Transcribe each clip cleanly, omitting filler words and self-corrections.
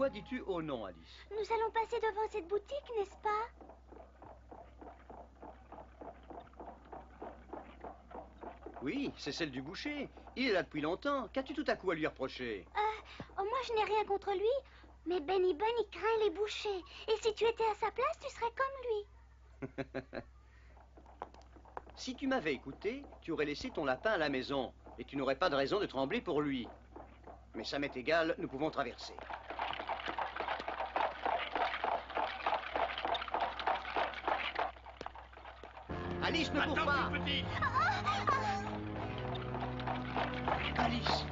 Pourquoi dis-tu oh non, Alice? Nous allons passer devant cette boutique, n'est-ce pas? Oui, c'est celle du boucher. Il est là depuis longtemps. Qu'as-tu tout à coup à lui reprocher? Oh, moi, je n'ai rien contre lui. Mais Benny Ben, il craint les bouchers. Et si tu étais à sa place, tu serais comme lui. Si tu m'avais écouté, tu aurais laissé ton lapin à la maison. Et tu n'aurais pas de raison de trembler pour lui. Mais ça m'est égal, nous pouvons traverser. Alice, ne cours pas! Petit. Alice!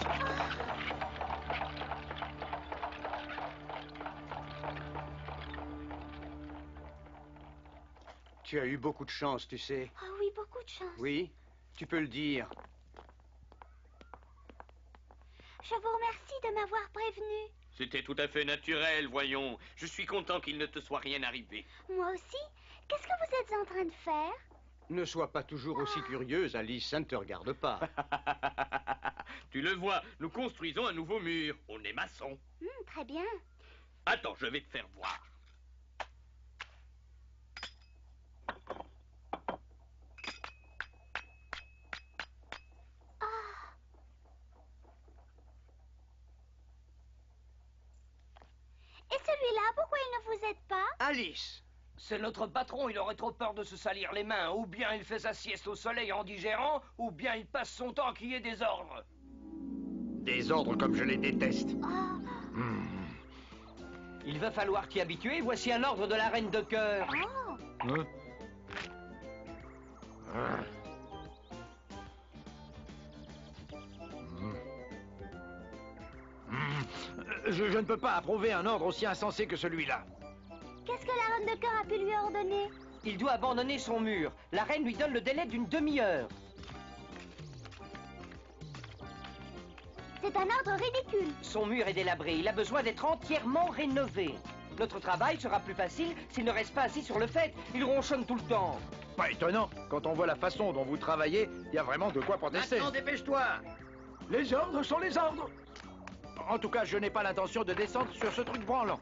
Tu as eu beaucoup de chance, tu sais. Oh oui, beaucoup de chance. Oui, tu peux le dire. Je vous remercie de m'avoir prévenu. C'était tout à fait naturel, voyons. Je suis content qu'il ne te soit rien arrivé. Moi aussi. Qu'est-ce que vous êtes en train de faire? Ne sois pas toujours aussi curieuse, Alice, ça ne te regarde pas. Tu le vois, nous construisons un nouveau mur. On est maçons. Très bien. Attends, je vais te faire voir. Et celui-là, pourquoi il ne vous aide pas? Alice! C'est notre patron, il aurait trop peur de se salir les mains. Ou bien il fait sa sieste au soleil en digérant, ou bien il passe son temps à crier des ordres. Des ordres comme je les déteste. Il va falloir t'y habituer, voici un ordre de la reine de cœur. Oh, Je ne peux pas approuver un ordre aussi insensé que celui-là. qu'est-ce que la reine de cœur a pu lui ordonner? Il doit abandonner son mur. La reine lui donne le délai d'une demi-heure. C'est un ordre ridicule. Son mur est délabré, il a besoin d'être entièrement rénové. Notre travail sera plus facile s'il ne reste pas assis sur le fait. Il ronchonne tout le temps. Pas étonnant. Quand on voit la façon dont vous travaillez, il y a vraiment de quoi protester. Maintenant, dépêche-toi! Les ordres sont les ordres. En tout cas, je n'ai pas l'intention de descendre sur ce truc branlant.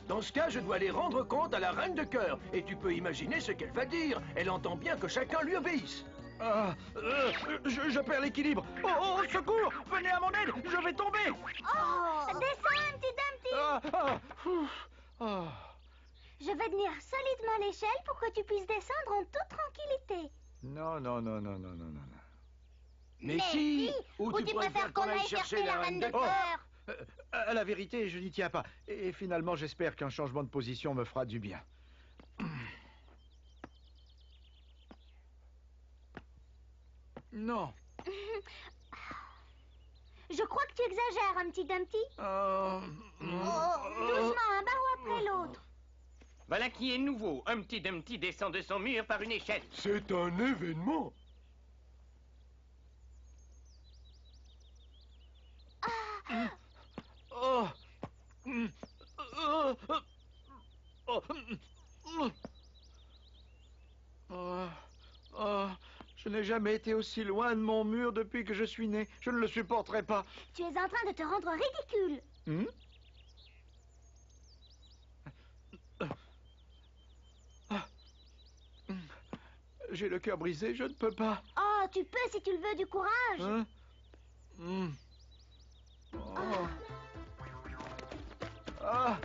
Dans ce cas, je dois aller rendre compte à la reine de cœur. Et tu peux imaginer ce qu'elle va dire. Elle entend bien que chacun lui obéisse. Je perds l'équilibre. Oh, secours! Venez à mon aide! Je vais tomber! Oh, descends, un petit Dumpty. Je vais tenir solidement l'échelle pour que tu puisses descendre en toute tranquillité. Non. Mais si! Ou tu préfères qu'on aille chercher la reine de cœur? À la vérité, je n'y tiens pas. Et finalement, j'espère qu'un changement de position me fera du bien. Non. Je crois que tu exagères, un petit Dumpty. Doucement, un barreau après l'autre. Voilà qui est nouveau. Un petit Dumpty descend de son mur par une échelle. C'est un événement. Je n'ai jamais été aussi loin de mon mur depuis que je suis né. Je ne le supporterai pas. Tu es en train de te rendre ridicule. J'ai le cœur brisé, je ne peux pas. Oh, tu peux si tu le veux, du courage. Hein? Ah.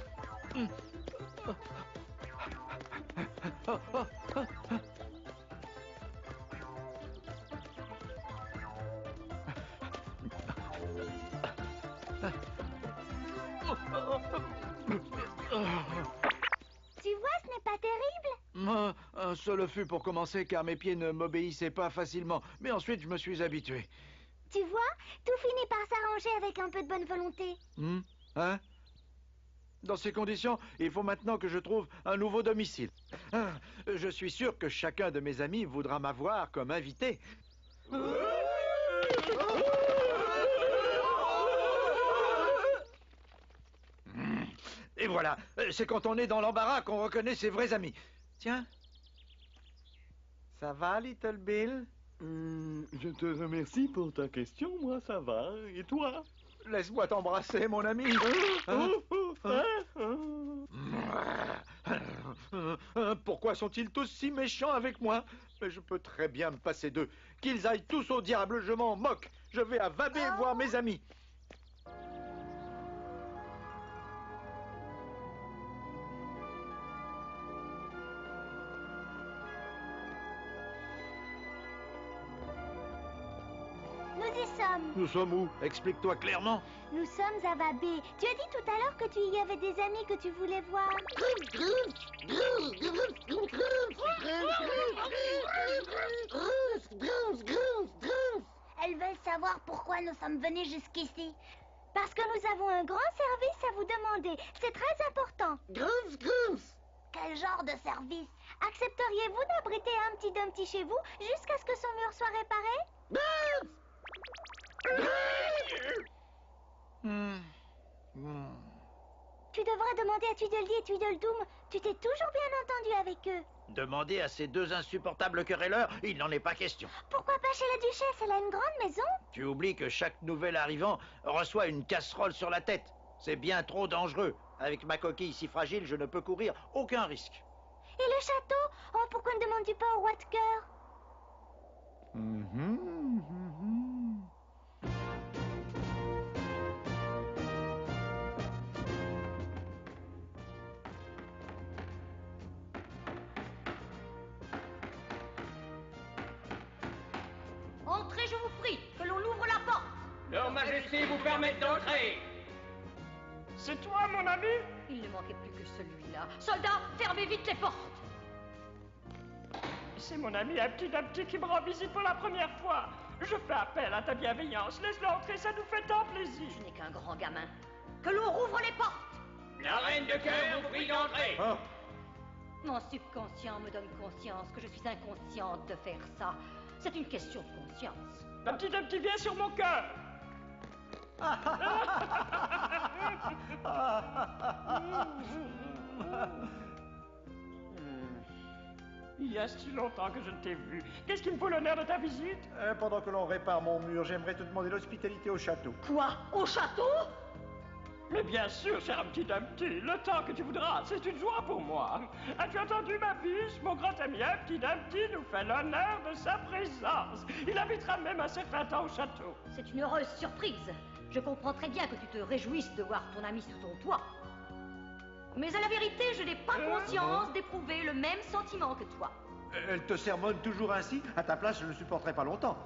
Tu vois, ce n'est pas terrible. Ce le fut pour commencer car mes pieds ne m'obéissaient pas facilement. Mais ensuite, je me suis habitué. Tu vois, tout finit par s'arranger avec un peu de bonne volonté. Hein? Dans ces conditions, il faut maintenant que je trouve un nouveau domicile. Je suis sûr que chacun de mes amis voudra m'avoir comme invité. Et voilà, c'est quand on est dans l'embarras qu'on reconnaît ses vrais amis. Tiens. Ça va, Little Bill? Je te remercie pour ta question, moi ça va. Et toi? Laisse-moi t'embrasser, mon ami. Pourquoi sont-ils tous si méchants avec moi? Mais je peux très bien me passer d'eux. Qu'ils aillent tous au diable, je m'en moque. Je vais à Vabé voir mes amis. Nous y sommes. Nous sommes où? Explique-toi clairement. Nous sommes à Vabé. Tu as dit tout à l'heure que tu y avais des amis que tu voulais voir. Elles veulent savoir pourquoi nous sommes venus jusqu'ici. Parce que nous avons un grand service à vous demander. C'est très important. Quel genre de service? Accepteriez-vous d'abriter un petit Dumpty chez vous jusqu'à ce que son mur soit réparé? Tu devrais demander à Tweedledee et Tweedledum. Tu t'es toujours bien entendu avec eux. Demandez à ces deux insupportables querelleurs, il n'en est pas question. Pourquoi pas chez la duchesse? Elle a une grande maison. Tu oublies que chaque nouvel arrivant reçoit une casserole sur la tête. C'est bien trop dangereux. Avec ma coquille si fragile, je ne peux courir aucun risque. Et le château? Oh, pourquoi ne demandes-tu pas au roi de cœur? Entrez, je vous prie, que l'on ouvre la porte. Leur Majesté vous permettent d'entrer. C'est toi, mon ami? Il ne manquait plus que celui-là. Soldats, fermez vite les portes. C'est mon ami Humpty Dumpty qui me rend visite pour la première fois. Je fais appel à ta bienveillance. Laisse-le entrer, ça nous fait tant plaisir. Je n'ai qu'un grand gamin. Que l'on rouvre les portes. La reine de cœur vous prie d'entrer. Mon subconscient me donne conscience que je suis inconsciente de faire ça. C'est une question de conscience. Humpty Dumpty, viens sur mon cœur. Il y a si longtemps que je ne t'ai vu. Qu'est-ce qui me vaut l'honneur de ta visite? Pendant que l'on répare mon mur, j'aimerais te demander l'hospitalité au château. Quoi? Au château? Mais bien sûr, cher Humpty Dumpty, le temps que tu voudras, c'est une joie pour moi. As-tu entendu, ma puce? Mon grand ami Humpty Dumpty nous fait l'honneur de sa présence. Il habitera même un certain temps au château. C'est une heureuse surprise. Je comprends très bien que tu te réjouisses de voir ton ami sous ton toit. Mais à la vérité, je n'ai pas conscience d'éprouver le même sentiment que toi. Elle te sermonne toujours ainsi? À ta place, je ne supporterai pas longtemps.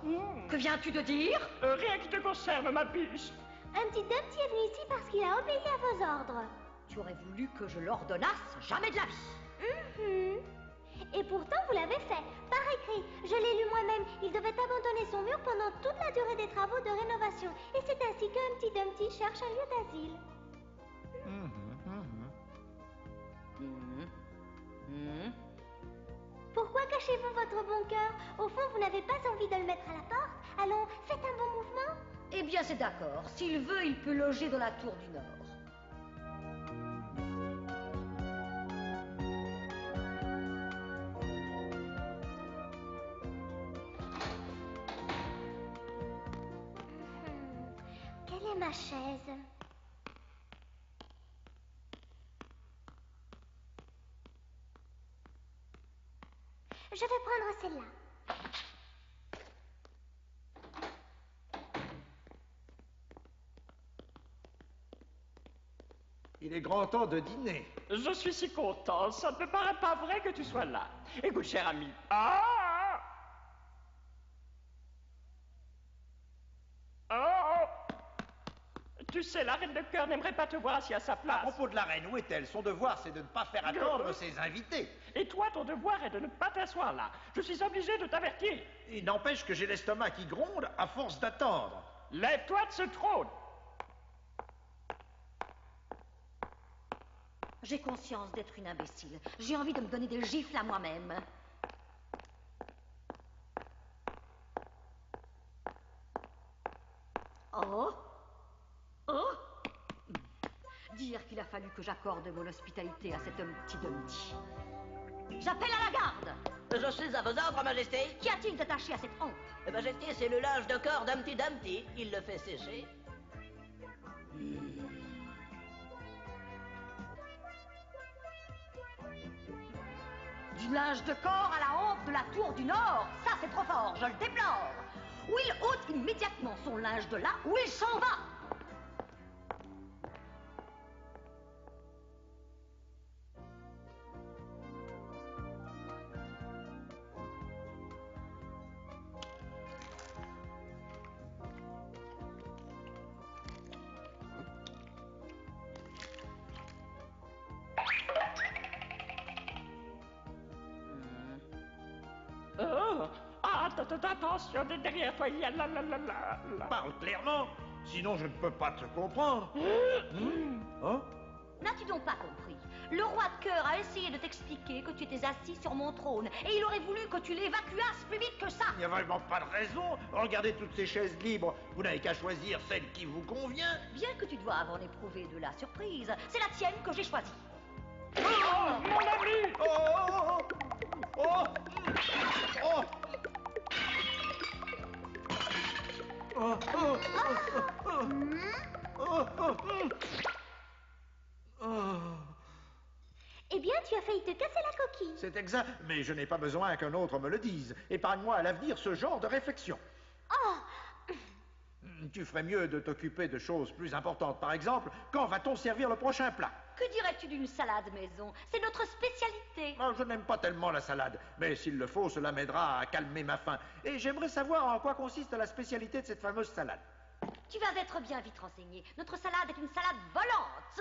Que viens-tu de dire? Rien qui te concerne, ma puce. Humpty Dumpty est venu ici parce qu'il a obéi à vos ordres. Tu aurais voulu que je l'ordonnasse? Jamais de la vie. Et pourtant, vous l'avez fait, par écrit. Je l'ai lu moi-même. Il devait abandonner son mur pendant toute la durée des travaux de rénovation. Et c'est ainsi que Humpty Dumpty cherche un lieu d'asile. Pourquoi cachez-vous votre bon cœur? Au fond, vous n'avez pas envie de le mettre à la porte. Allons, faites un bon mouvement. Eh bien, c'est d'accord. S'il veut, il peut loger dans la tour du Nord. Quelle est ma chaise? Je vais prendre celle-là. Il est grand temps de dîner. Je suis si content. Ça ne me paraît pas vrai que tu sois là. Écoute, cher ami. Tu sais, la reine de cœur n'aimerait pas te voir assis à sa place. À propos de la reine, où est-elle? Son devoir, c'est de ne pas faire attendre ses invités. Et toi, ton devoir est de ne pas t'asseoir là. Je suis obligé de t'avertir. Il n'empêche que j'ai l'estomac qui gronde à force d'attendre. Lève-toi de ce trône. J'ai conscience d'être une imbécile. J'ai envie de me donner des gifles à moi-même. Dire qu'il a fallu que j'accorde mon hospitalité à cet Humpty Dumpty. J'appelle à la garde. Je suis à vos ordres, Majesté. Qu'y a-t-il d'attaché à cette hampe? Majesté, c'est le linge de corps d'Humpty Dumpty. Il le fait sécher. du linge de corps à la hampe de la tour du Nord. Ça, c'est trop fort, je le déplore. Ou il ôte immédiatement son linge de là, ou il s'en va. Oh. Ah, attention, derrière toi, il y a la. Parle clairement, sinon je ne peux pas te comprendre. Hein? N'as-tu donc pas compris? Le roi de cœur a essayé de t'expliquer que tu étais assis sur mon trône et il aurait voulu que tu l'évacuasses plus vite que ça. Il n'y a vraiment pas de raison. Regardez toutes ces chaises libres. Vous n'avez qu'à choisir celle qui vous convient. Bien que tu doives en éprouver de la surprise, c'est la tienne que j'ai choisie. Oh, mon ami! Oh! Oh! Oh! Oh! Oh! Oh! Oh! Oh! Eh bien, tu as failli te casser la coquille. C'est exact, mais je n'ai pas besoin qu'un autre me le dise. Épargne-moi à l'avenir ce genre de réflexion. Oh, Tu ferais mieux de t'occuper de choses plus importantes. Par exemple, quand va-t-on servir le prochain plat? Que dirais-tu d'une salade maison? C'est notre spécialité. Oh, je n'aime pas tellement la salade, mais s'il le faut, cela m'aidera à calmer ma faim. Et j'aimerais savoir en quoi consiste la spécialité de cette fameuse salade. Tu vas être bien vite renseigné. Notre salade est une salade volante.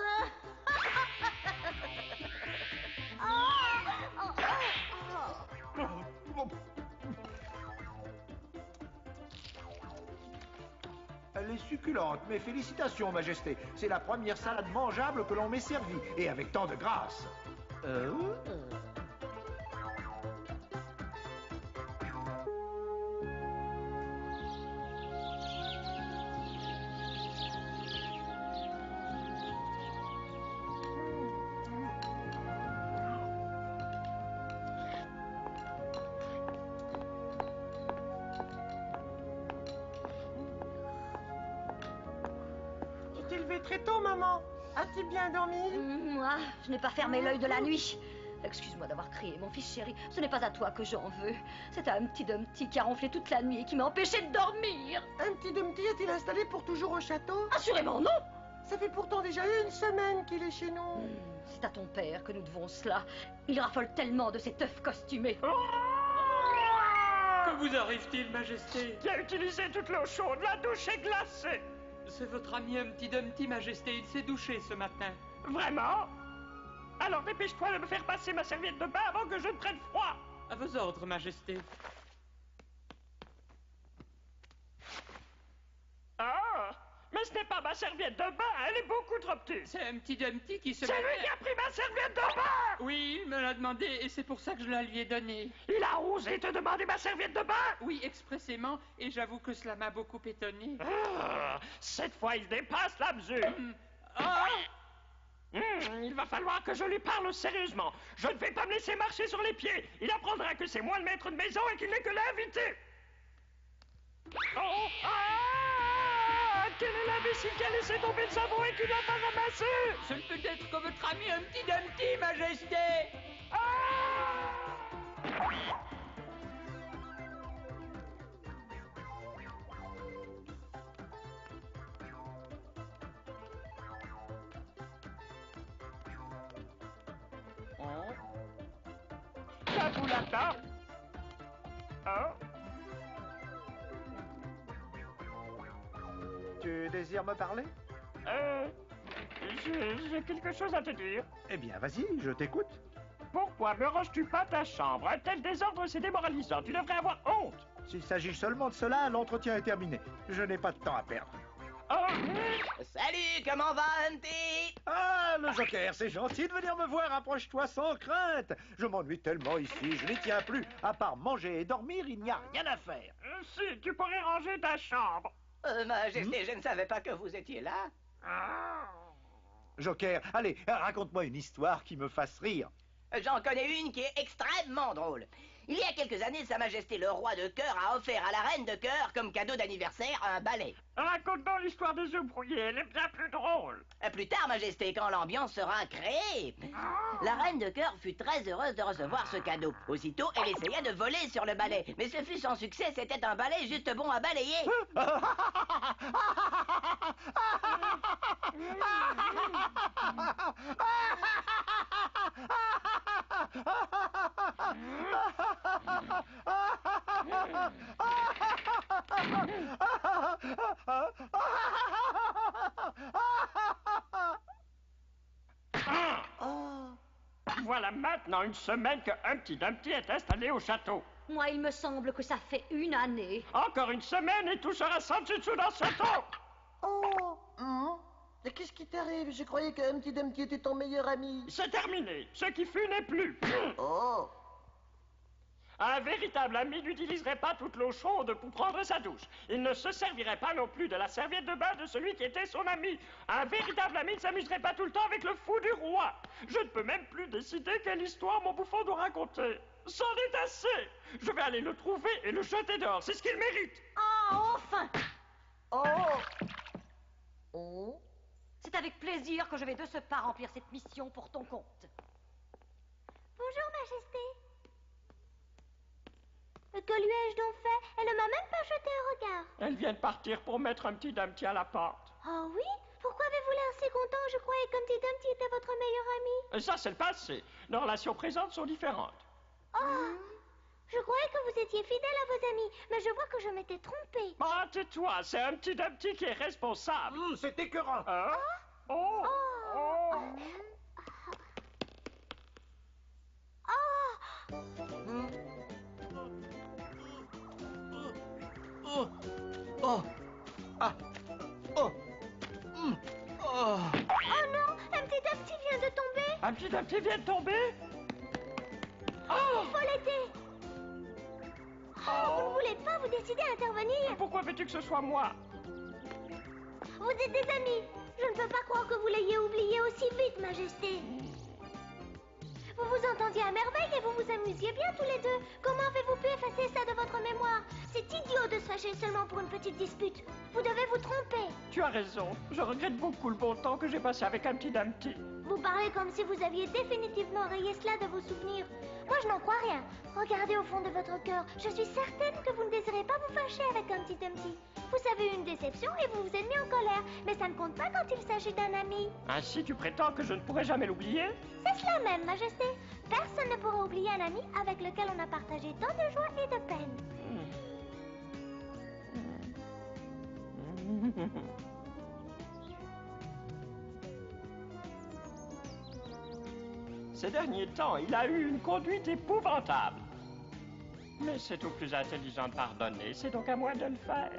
Elle est succulente, mes félicitations, Majesté. C'est la première salade mangeable que l'on m'ait servie, et avec tant de grâce. Tu t'es levée très tôt, maman. As-tu bien dormi? Moi, je n'ai pas fermé l'œil de la nuit. Excuse-moi d'avoir crié, mon fils chéri. Ce n'est pas à toi que j'en veux. C'est à un petit Dumpty qui a ronflé toute la nuit et qui m'a empêché de dormir. Un petit Dumpty est-il installé pour toujours au château? Assurément non. Ça fait pourtant déjà une semaine qu'il est chez nous. C'est à ton père que nous devons cela. Il raffole tellement de cet œuf costumé. Que vous arrive-t-il, Majesté? Qui a utilisé toute l'eau chaude, la douche est glacée. C'est votre ami un petit Dumpty, Majesté. Il s'est douché ce matin. Vraiment? Alors dépêche-toi de me faire passer ma serviette de bain avant que je ne prenne froid. À vos ordres, Majesté. Ah, mais ce n'est pas ma serviette de bain, elle est beaucoup trop petite. C'est un petit Dumpty qui se... C'est lui qui a pris ma serviette de bain. Oui, il me l'a demandé et c'est pour ça que je la lui ai donnée. Il a osé te demander ma serviette de bain? Oui, expressément, et j'avoue que cela m'a beaucoup étonné. Ah, cette fois, il dépasse la mesure. Il va falloir que je lui parle sérieusement. Je ne vais pas me laisser marcher sur les pieds. Il apprendra que c'est moi le maître de maison et qu'il n'est que l'invité. Oh, ah, quel est l'imbécile qui a laissé tomber le savon et qui n'a pas ramassé? Ce ne peut être que votre ami un petit Dumpty, Majesté. Taboulata. Oh. Tu désires me parler? J'ai quelque chose à te dire. Eh bien, vas-y, je t'écoute. Pourquoi ne ranges-tu pas ta chambre? Un tel désordre, c'est démoralisant. Tu devrais avoir honte. S'il s'agit seulement de cela, l'entretien est terminé. Je n'ai pas de temps à perdre. Oh. Salut, comment va, Humpty? Ah, le Joker, c'est gentil de venir me voir. Approche-toi sans crainte. Je m'ennuie tellement ici, je n'y tiens plus. À part manger et dormir, il n'y a rien à faire. Si, tu pourrais ranger ta chambre. Majesté, je ne savais pas que vous étiez là. Joker, allez, raconte-moi une histoire qui me fasse rire. J'en connais une qui est extrêmement drôle. Il y a quelques années, Sa Majesté le Roi de Cœur a offert à la Reine de Cœur, comme cadeau d'anniversaire, un balai. Raconte-nous l'histoire des œufs brouillés, elle est bien plus drôle. Plus tard, Majesté, quand l'ambiance sera créée, la Reine de Cœur fut très heureuse de recevoir ce cadeau. Aussitôt, elle essaya de voler sur le balai, mais ce fut sans succès, c'était un balai juste bon à balayer. Voilà maintenant une semaine que Humpty Dumpty est installé au château. Moi, il me semble que ça fait une année. Encore une semaine et tout sera sans dessus dans ce château. Oh, mais qu'est-ce qui t'arrive? Je croyais que Humpty Dumpty était ton meilleur ami. C'est terminé. Ce qui fut n'est plus. Oh. Un véritable ami n'utiliserait pas toute l'eau chaude pour prendre sa douche. Il ne se servirait pas non plus de la serviette de bain de celui qui était son ami. Un véritable ami ne s'amuserait pas tout le temps avec le fou du roi. Je ne peux même plus décider quelle histoire mon bouffon doit raconter. C'en est assez. Je vais aller le trouver et le jeter dehors. C'est ce qu'il mérite. Ah, enfin! Oh. C'est avec plaisir que je vais de ce pas remplir cette mission pour ton compte. Bonjour, Majesté. Que lui ai-je donc fait? Elle ne m'a même pas jeté un regard. Elle vient de partir pour mettre un petit Dumpty à la porte. Oh oui? Pourquoi avez-vous l'air si content? Je croyais qu'Humpty Dumpty était votre meilleur ami. Ça, c'est le passé. Nos relations présentes sont différentes. Oh! Je croyais que vous étiez fidèle à vos amis, mais je vois que je m'étais trompée. Ah, tais-toi, c'est Humpty Dumpty qui est responsable. C'est écœurant. Hein? Oh! Oh! Oh non, Humpty Dumpty vient de tomber. Humpty Dumpty vient de tomber? Il faut l'aider. Vous ne voulez pas vous décider à intervenir? Pourquoi veux-tu que ce soit moi? Vous êtes des amis. Je ne peux pas croire que vous l'ayez oublié aussi vite, Majesté. Vous vous entendiez à merveille et vous vous amusiez bien tous les deux. Comment avez-vous pu effacer ça de votre mémoire? C'est idiot de se fâcher seulement pour une petite dispute. Vous devez vous tromper. Tu as raison. Je regrette beaucoup le bon temps que j'ai passé avec Humpty Dumpty. Vous parlez comme si vous aviez définitivement rayé cela de vos souvenirs. Moi, je n'en crois rien. Regardez au fond de votre cœur. Je suis certaine que vous ne désirez pas vous fâcher avec Humpty Dumpty. Vous avez eu une déception et vous vous êtes mis en colère. Mais ça ne compte pas quand il s'agit d'un ami. Ainsi, tu prétends que je ne pourrai jamais l'oublier? C'est cela même, Majesté. Personne ne pourra oublier un ami avec lequel on a partagé tant de joie et de peine. Ces derniers temps, il a eu une conduite épouvantable. Mais c'est au plus intelligent de pardonner, c'est donc à moi de le faire.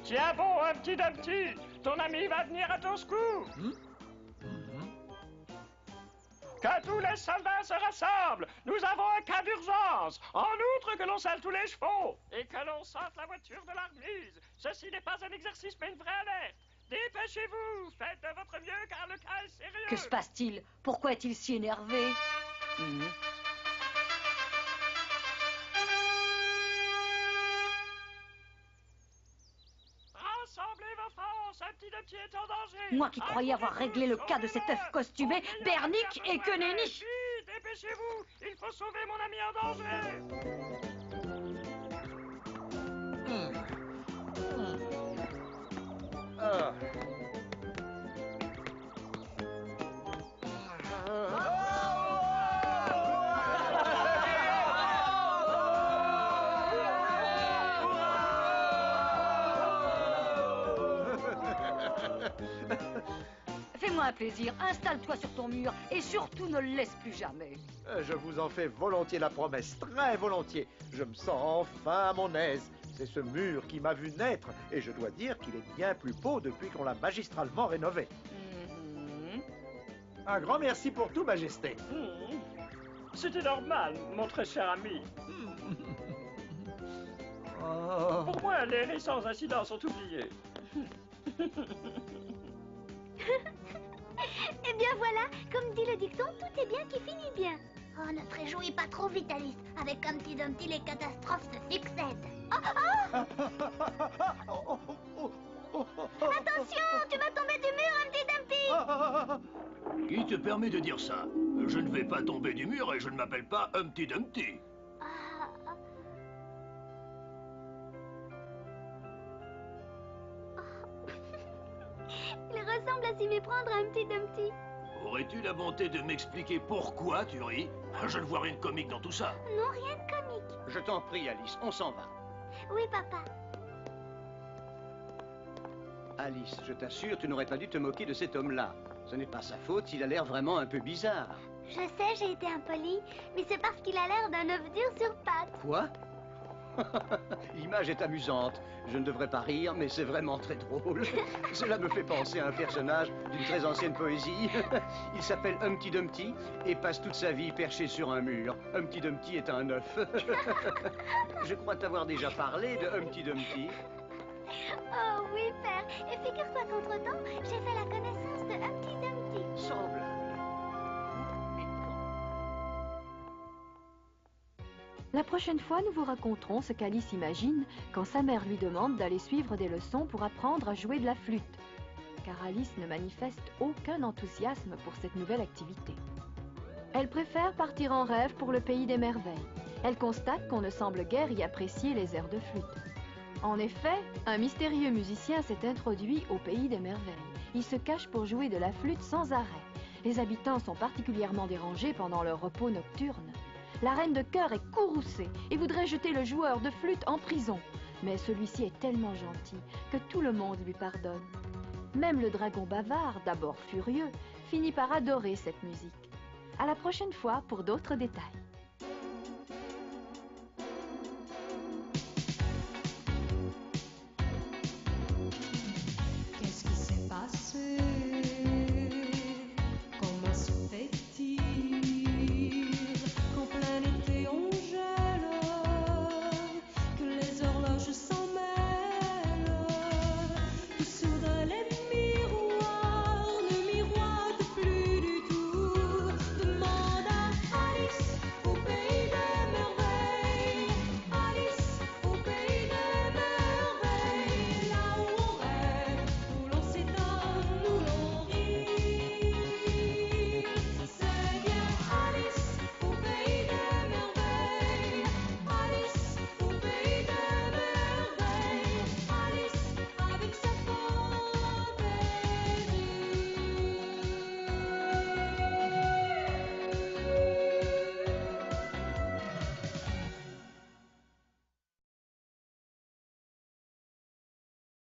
Tiens bon, Humpty Dumpty, ton ami va venir à ton secours. Que tous les soldats se rassemblent. Nous avons un cas d'urgence. En outre, que l'on selle tous les chevaux et que l'on sorte la voiture de la remise. Ceci n'est pas un exercice, mais une vraie alerte. Dépêchez-vous, faites de votre mieux, car le cas est sérieux. Que se passe-t-il? Pourquoi est-il si énervé? Rassemblez vos forces, Humpty Dumpty est en danger. Moi qui croyais avoir réglé le cas de cet œuf costumé, Bernick et que nenni. Dépêchez-vous, il faut sauver mon ami en danger. Fais-moi un plaisir, installe-toi sur ton mur et surtout ne le laisse plus jamais. Je vous en fais volontiers la promesse, très volontiers. Je me sens enfin à mon aise. C'est ce mur qui m'a vu naître, et je dois dire qu'il est bien plus beau depuis qu'on l'a magistralement rénové. Un grand merci pour tout, Majesté. C'était normal, mon très cher ami. Pour moi, les récents incidents sont oubliés. Eh bien voilà, comme dit le dicton, tout est bien qui finit bien. Oh, ne te réjouis pas trop vite, Alice. Avec Humpty Dumpty, les catastrophes se succèdent. Oh, oh Attention, tu vas tomber du mur, Humpty Dumpty. Qui te permet de dire ça? Je ne vais pas tomber du mur et je ne m'appelle pas Humpty Dumpty. Il ressemble à s'y méprendre à Humpty Dumpty. Aurais-tu la bonté de m'expliquer pourquoi tu ris? Je ne vois rien de comique dans tout ça. Non, rien de comique. Je t'en prie, Alice, on s'en va. Oui, papa. Alice, je t'assure, tu n'aurais pas dû te moquer de cet homme-là. Ce n'est pas sa faute s'il a l'air vraiment un peu bizarre. Je sais, j'ai été impolie, mais c'est parce qu'il a l'air d'un œuf dur sur pattes. Quoi? L'image est amusante. Je ne devrais pas rire, mais c'est vraiment très drôle. Cela me fait penser à un personnage d'une très ancienne poésie. Il s'appelle Humpty Dumpty et passe toute sa vie perché sur un mur. Humpty Dumpty est un œuf. Je crois t'avoir déjà parlé de Humpty Dumpty. Oh oui, père. Et figure-toi qu'entre-temps, j'ai fait la connaissance de Humpty Dumpty. Semble. La prochaine fois, nous vous raconterons ce qu'Alice imagine quand sa mère lui demande d'aller suivre des leçons pour apprendre à jouer de la flûte. Car Alice ne manifeste aucun enthousiasme pour cette nouvelle activité. Elle préfère partir en rêve pour le pays des merveilles. Elle constate qu'on ne semble guère y apprécier les airs de flûte. En effet, un mystérieux musicien s'est introduit au pays des merveilles. Il se cache pour jouer de la flûte sans arrêt. Les habitants sont particulièrement dérangés pendant leur repos nocturne. La reine de cœur est courroucée et voudrait jeter le joueur de flûte en prison. Mais celui-ci est tellement gentil que tout le monde lui pardonne. Même le dragon bavard, d'abord furieux, finit par adorer cette musique. À la prochaine fois pour d'autres détails.